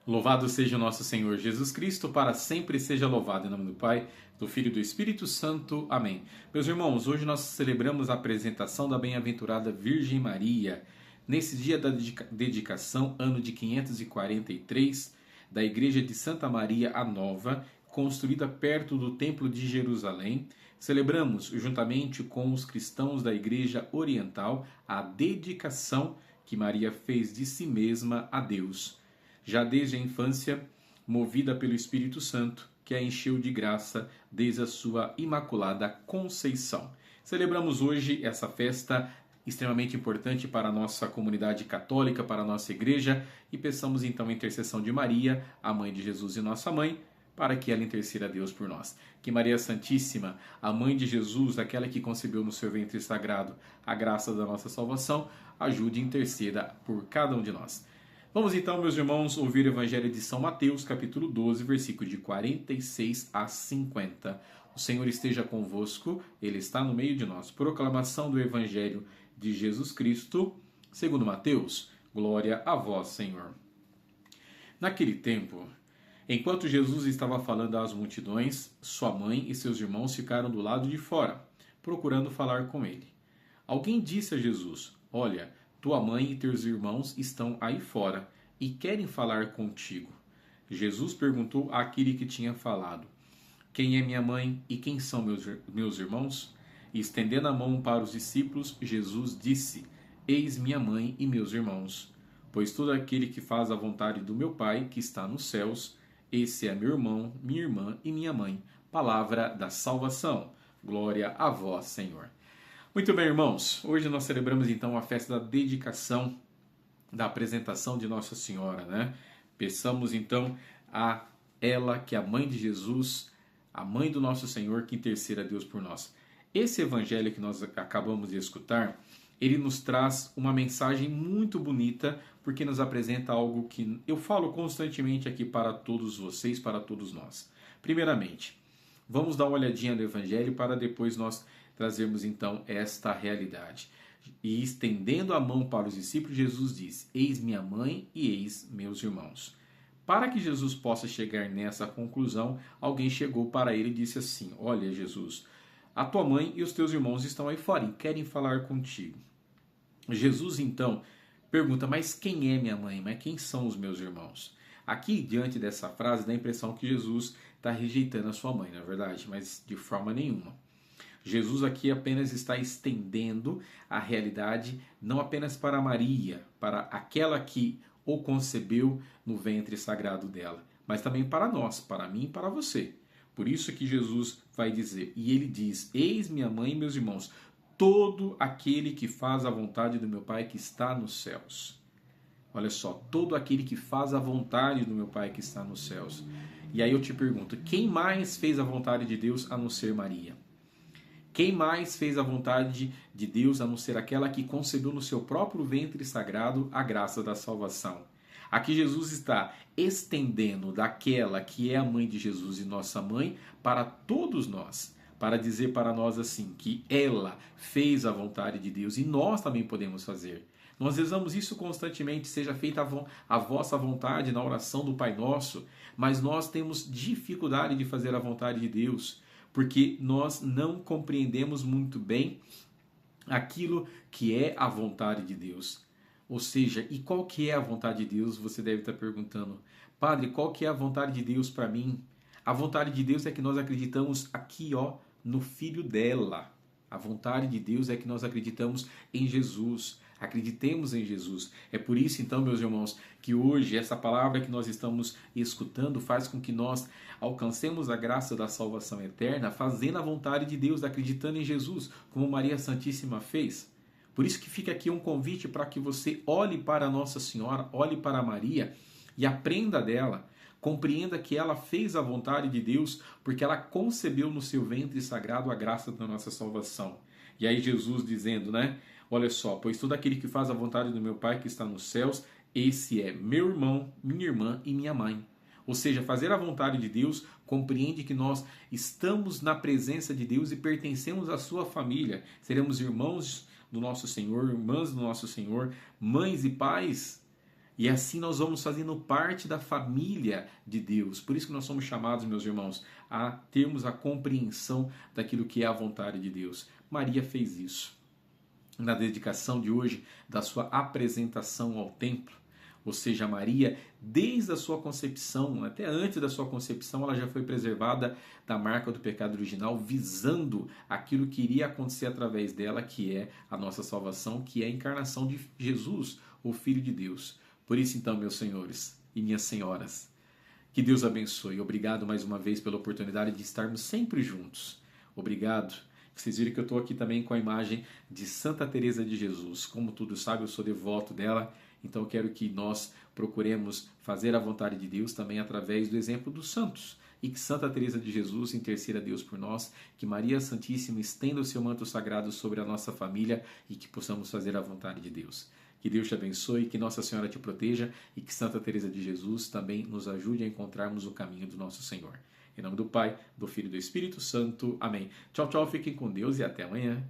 Louvado seja o nosso Senhor Jesus Cristo, para sempre seja louvado. Em nome do Pai, do Filho e do Espírito Santo. Amém. Meus irmãos, hoje nós celebramos a apresentação da bem-aventurada Virgem Maria. Nesse dia da dedicação, ano de 543, da Igreja de Santa Maria a Nova, construída perto do Templo de Jerusalém, celebramos, juntamente com os cristãos da Igreja Oriental, a dedicação que Maria fez de si mesma a Deus. Já desde a infância, movida pelo Espírito Santo, que a encheu de graça desde a sua imaculada conceição. Celebramos hoje essa festa extremamente importante para a nossa comunidade católica, para a nossa igreja, e peçamos então a intercessão de Maria, a mãe de Jesus e nossa mãe, para que ela interceda a Deus por nós. Que Maria Santíssima, a mãe de Jesus, aquela que concebeu no seu ventre sagrado a graça da nossa salvação, ajude e interceda por cada um de nós. Vamos então, meus irmãos, ouvir o Evangelho de São Mateus, capítulo 12, versículo de 46 a 50. O Senhor esteja convosco, Ele está no meio de nós. Proclamação do Evangelho de Jesus Cristo, segundo Mateus. Glória a vós, Senhor. Naquele tempo, enquanto Jesus estava falando às multidões, sua mãe e seus irmãos ficaram do lado de fora, procurando falar com ele. Alguém disse a Jesus: Olha, tua mãe e teus irmãos estão aí fora e querem falar contigo. Jesus perguntou àquele que tinha falado: Quem é minha mãe e quem são meus irmãos? E estendendo a mão para os discípulos, Jesus disse: Eis minha mãe e meus irmãos. Pois todo aquele que faz a vontade do meu Pai, que está nos céus, esse é meu irmão, minha irmã e minha mãe. Palavra da salvação. Glória a vós, Senhor. Muito bem, irmãos, hoje nós celebramos então a festa da dedicação, da apresentação de Nossa Senhora, né? Peçamos então a ela, que é a mãe de Jesus, a mãe do nosso Senhor, que interceda a Deus por nós. Esse evangelho que nós acabamos de escutar, ele nos traz uma mensagem muito bonita, porque nos apresenta algo que eu falo constantemente aqui para todos vocês, para todos nós. Primeiramente, vamos dar uma olhadinha no evangelho para depois nós trazermos então esta realidade. E estendendo a mão para os discípulos, Jesus disse: Eis minha mãe e eis meus irmãos. Para que Jesus possa chegar nessa conclusão, alguém chegou para ele e disse assim: Olha, Jesus, a tua mãe e os teus irmãos estão aí fora e querem falar contigo. Jesus então pergunta: Mas quem é minha mãe? Mas quem são os meus irmãos? Aqui, diante dessa frase, dá a impressão que Jesus está rejeitando a sua mãe, não é verdade? Mas de forma nenhuma. Jesus aqui apenas está estendendo a realidade não apenas para Maria, para aquela que o concebeu no ventre sagrado dela, mas também para nós, para mim e para você. Por isso que Jesus vai dizer, e ele diz: Eis minha mãe e meus irmãos, todo aquele que faz a vontade do meu Pai que está nos céus. Olha só, todo aquele que faz a vontade do meu Pai que está nos céus. E aí eu te pergunto, quem mais fez a vontade de Deus a não ser Maria? Quem mais fez a vontade de Deus a não ser aquela que concebeu no seu próprio ventre sagrado a graça da salvação? Aqui Jesus está estendendo daquela que é a mãe de Jesus e nossa mãe para todos nós, para dizer para nós assim, que ela fez a vontade de Deus e nós também podemos fazer. Nós rezamos isso constantemente, seja feita a vossa vontade na oração do Pai Nosso, mas nós temos dificuldade de fazer a vontade de Deus, porque nós não compreendemos muito bem aquilo que é a vontade de Deus. Ou seja, e qual que é a vontade de Deus? Você deve estar perguntando: Padre, qual que é a vontade de Deus para mim? A vontade de Deus é que nós acreditamos aqui, no Filho dela. A vontade de Deus é que nós acreditamos em Jesus. Acreditemos em Jesus. É por isso, então, meus irmãos, que hoje essa palavra que nós estamos escutando faz com que nós alcancemos a graça da salvação eterna, fazendo a vontade de Deus, acreditando em Jesus, como Maria Santíssima fez. Por isso que fica aqui um convite para que você olhe para Nossa Senhora, olhe para Maria e aprenda dela. Compreenda que ela fez a vontade de Deus porque ela concebeu no seu ventre sagrado a graça da nossa salvação. E aí Jesus dizendo, né? Olha só, pois todo aquele que faz a vontade do meu Pai que está nos céus, esse é meu irmão, minha irmã e minha mãe. Ou seja, fazer a vontade de Deus compreende que nós estamos na presença de Deus e pertencemos à sua família. Seremos irmãos do nosso Senhor, irmãs do nosso Senhor, mães e pais E assim nós vamos fazendo parte da família de Deus. Por isso que nós somos chamados, meus irmãos, a termos a compreensão daquilo que é a vontade de Deus. Maria fez isso na dedicação de hoje da sua apresentação ao templo. Ou seja, Maria, desde a sua concepção, até antes da sua concepção, ela já foi preservada da marca do pecado original, visando aquilo que iria acontecer através dela, que é a nossa salvação, que é a encarnação de Jesus, o Filho de Deus. Por isso, então, meus senhores e minhas senhoras, que Deus abençoe. Obrigado mais uma vez pela oportunidade de estarmos sempre juntos. Obrigado. Vocês viram que eu estou aqui também com a imagem de Santa Teresa de Jesus. Como todos sabem, eu sou devoto dela, então eu quero que nós procuremos fazer a vontade de Deus também através do exemplo dos santos. E que Santa Teresa de Jesus interceda a Deus por nós, que Maria Santíssima estenda o seu manto sagrado sobre a nossa família e que possamos fazer a vontade de Deus. Que Deus te abençoe, que Nossa Senhora te proteja e que Santa Teresa de Jesus também nos ajude a encontrarmos o caminho do nosso Senhor. Em nome do Pai, do Filho e do Espírito Santo. Amém. Tchau, tchau, fiquem com Deus e até amanhã.